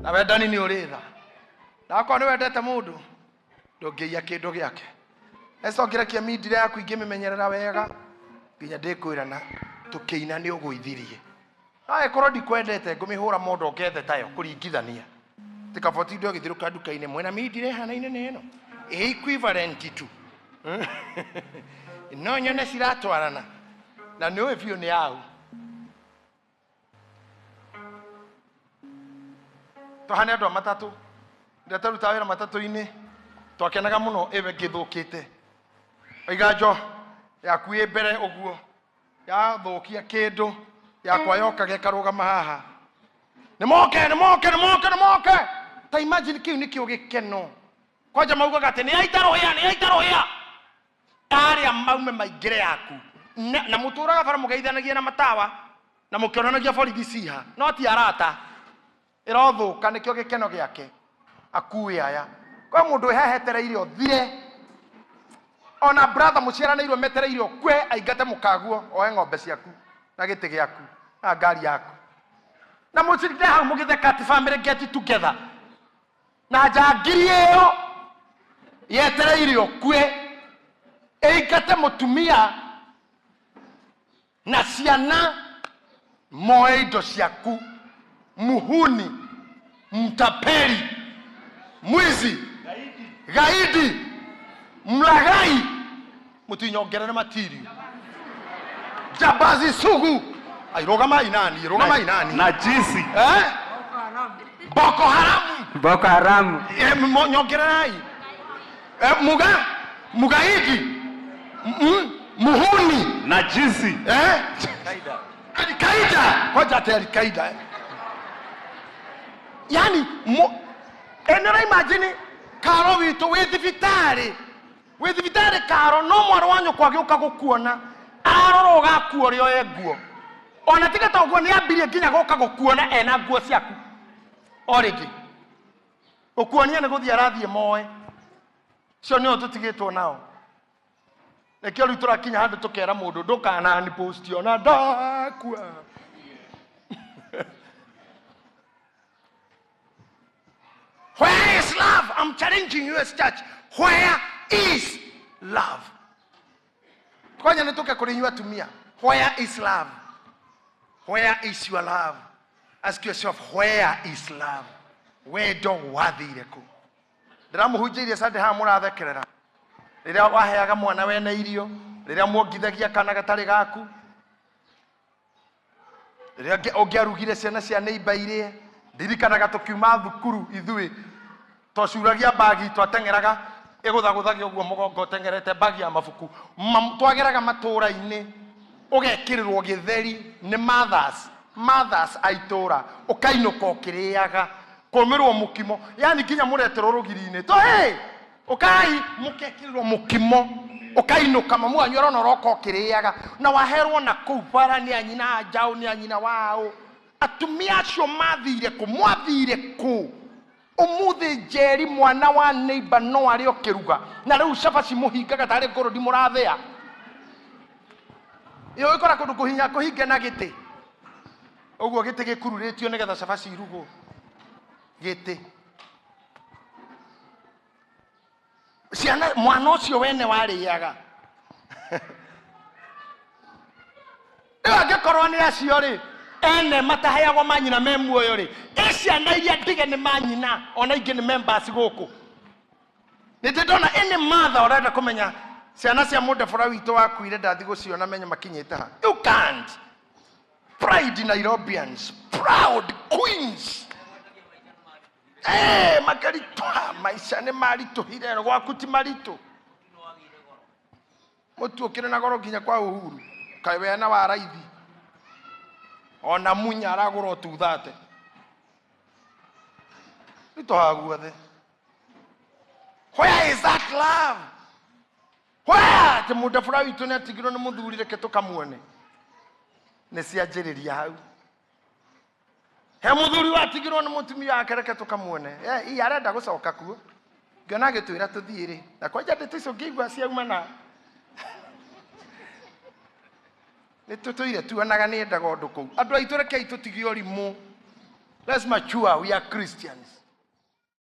na wendani ni uritha na kwa ni wendete mundu ndungiia kindu giake ecokerakia mindire yaku ingimemenyerera wega nginya ndikwirana tukiina ni uguithirie nae korwo ndikwendete ngumihura mondo okethe tayo kuringithania tikaboti ndio githiruka nduka-ini mwena mindire hana-ine neno equivalent tu no nyone ciratwarana na nĩ ũĩ biũ nĩ au tũhane andũ a matatũ rĩrĩa tũrutaga wĩra matatũ-inĩ twakenaga mũno ĩwe ngĩthũkĩte aiganjo yaku ĩ mbere ũguo yathũkia kĩndũ yakwa yokaga ĩkarũgama haha nĩ moke ta imagine kĩu nĩkĩo gĩkeno kwanja maugaga atĩ nĩ yaita arĩa maume maingĩre yaku na mũtũraga bara mũgeithanagia na matawa na mũkĩonanagia borithi ciha no ti arata ĩrothũka nĩkĩo gĩkeno gĩake akue aya kwa mũndũ ehehetereire ũthire ona brother mũciaranĩirwo metereire kwe aingate mũkaguo oe ng'ombe ciaku na gĩtĩ gĩaku na ngari yaku na mũcirinde hau mũgĩtheka ati family get together na njangiri ĩyo yetereire kwe ĩingate mũtumia na ciana moe indo ciaku muhuni mtapeli mwizi gaidi mlaghai mutinyongerere matiri jabazi sugu rogama inani najisi Boko Haram nyongererai mugaidi muhuni najisi Al-Qaeda koja ate Al-Qaeda yani enera imagine karo wito withivitari karo no mwaro wanyu kwagiuka gukuona aroroga kuo rio eguo ona tiga ta uguo ni ambirie nginya guka gukuona ena nguo ciaku origi ukuonia ni guthia rathie moe cio nio tutigitwo nao nekio riu turakinya handu tukera mundu ndukana ni post ona ndakua Where is love? I'm challenging you as church. Where is love? Kwanya nitoke kulinyua tumia. Where is love? Where is your love? Ask yourself, where is love? Where don't wathire ku? Ndiramuhunjirie sande ha murathekerera. Riria waheaga mwana wene irio, riria muongithagia kana gatari gaku. Riria ongiarugire ciana cia neighbor irie, ndirikanaga tukiuma thukuru ithui twacuragia bagi twatengeraga iguthaguthagia uguo mugongo tengerete bagi ya mabuku twageraga matura-ini ugekirirwo githeri ni mothers aitura ukainuka ukiriaga kumirwo mukimo yani kinya mureterwo rugiri-ini to ukai mukekirirwo mukimo ukainuka mamu anyu arona roko ukiriaga na waherwo na kuu bara ni anyina njau ni anyina wao atumia acio mathire ku umuthi njeri mwana wa neighbor no ari okiruga na riu cabaci muhingaga tari ngoro ndi murathia iyo ikora kundu kuhinge na giti uguo giti gikururitio nigetha cabaci irugo giti ciana mwana ucio wene wariaga angikorwo ni acio ri ene mataheagwo manyina me muoyo ri ciana iria ndige ni manyina ona ingi ni members guku nitindona ene mother orenda kumenya ciana cia mudefora wito wakuire ndathi guciona menye makinyite ha you can't pride Nairobians proud queens makarito maisha ni marito hirero gwaku ti marito mutu ukire na goro nginya kwa Uhuru kai wena wa raithi ona munya aragura tuthate nito haguothe where is that love where the mudafura witu ne atigirwo ni muthuri reke tukamuone ne cianjiriria hau he muthuri watigirwo ni mutumia wake reke tukamuone ii arenda gucoka kuo ngiona gitwira tuthiire na kwanja nditico ngigwa ciauma na nitutuire tuonaga ni endaga undu kuu andu aitu rekei tutigio rimu Let's mature. We are Christians.